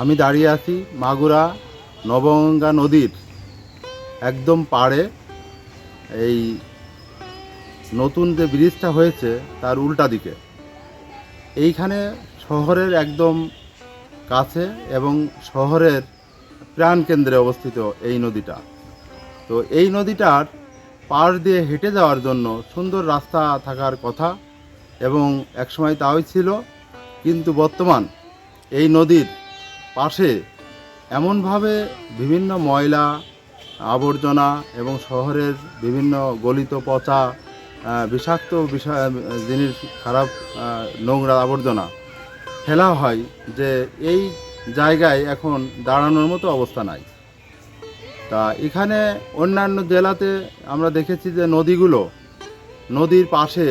আমি দাঁড়িয়ে আছি মাগুরা নবগঙ্গা নদীর একদম পাড়ে। এই নতুন যে ব্রিজটা হয়েছে তার উল্টা দিকে, এইখানে শহরের একদম কাছে এবং শহরের প্রাণকেন্দ্রে অবস্থিত এই নদীটা। তো এই নদীটার পাড় দিয়ে হেঁটে যাওয়ার জন্য সুন্দর রাস্তা থাকার কথা এবং একসময় তাই ছিল, কিন্তু বর্তমান এই নদীর পাশে এমনভাবে বিভিন্ন ময়লা আবর্জনা এবং শহরের বিভিন্ন গলিত পচা বিষাক্ত জিনিস, খারাপ নোংরা আবর্জনা ফেলা হয় যে এই জায়গায় এখন দাঁড়ানোর মতো অবস্থা নাই। তা এখানে অন্যান্য জেলাতে আমরা দেখেছি যে নদীর পাশে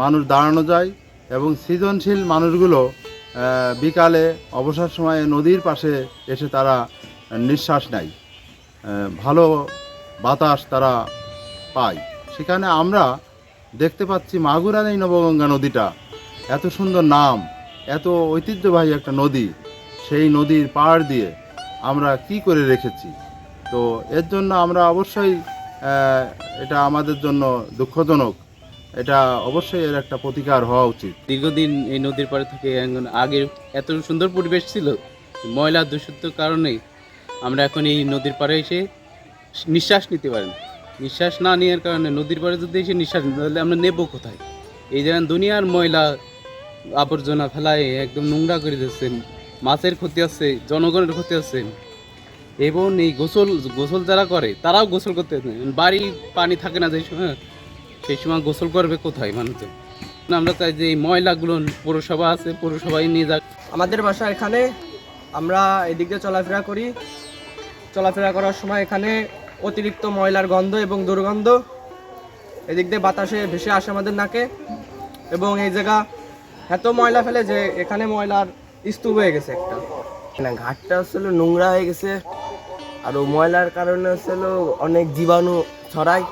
মানুষ দাঁড়ানো যায় এবং সৃজনশীল মানুষগুলো বিকালে অবসর সময়ে নদীর পাশে এসে তারা নিঃশ্বাস নেয়, ভালো বাতাস তারা পায়। সেখানে আমরা দেখতে পাচ্ছি মাগুরার এই নবগঙ্গা নদীটা এত সুন্দর নাম, এত ঐতিহ্যবাহী একটা নদী, সেই নদীর পাড় দিয়ে আমরা কি করে রেখেছি। তো এর জন্য আমরা অবশ্যই এটা আমাদের জন্য দুঃখজনক, এটা অবশ্যই এর একটা প্রতিকার হওয়া উচিত। দীর্ঘদিন এই নদীর পাড়ে থেকে আগের এত সুন্দর পরিবেশ ছিল, ময়লা দূষিত কারণে আমরা এখন এই নদীর পাড়ে এসে নিঃশ্বাস নিতে পারি না। নিঃশ্বাস না নেওয়ার কারণে নদীর পাড়ে যদি এসে নিঃশ্বাস নিতে, তাহলে আমরা নেবো কোথায়? এই যেমন দুনিয়ার ময়লা আবর্জনা ফেলায় একদম নোংরা করে দিচ্ছে, মাছের ক্ষতি হচ্ছে, জনগণের ক্ষতি হচ্ছে। এবং এই গোসল যারা করে তারাও গোসল করতে বাড়ি পানি থাকে না, সেই সময় গোসল করবে কোথায় মানুষজন? আমরা চাই যে এই ময়লাগুলো পৌরসভা আছে, পৌরসভায় নিয়ে যাক। আমাদের বাসা এখানে, আমরা এদিক দিয়ে চলাফেরা করার সময় এখানে অতিরিক্ত ময়লার গন্ধ এবং দুর্গন্ধ এদিক দিয়ে বাতাসে ভেসে আসে আমাদের নাকে। এবং এই জায়গা এত ময়লা ফেলে যে এখানে ময়লার স্তূপ হয়ে গেছে একটা। ঘাটটা নোংরা হয়ে গেছে, আর ময়লার কারণে অনেক জীবাণু ছড়ায়।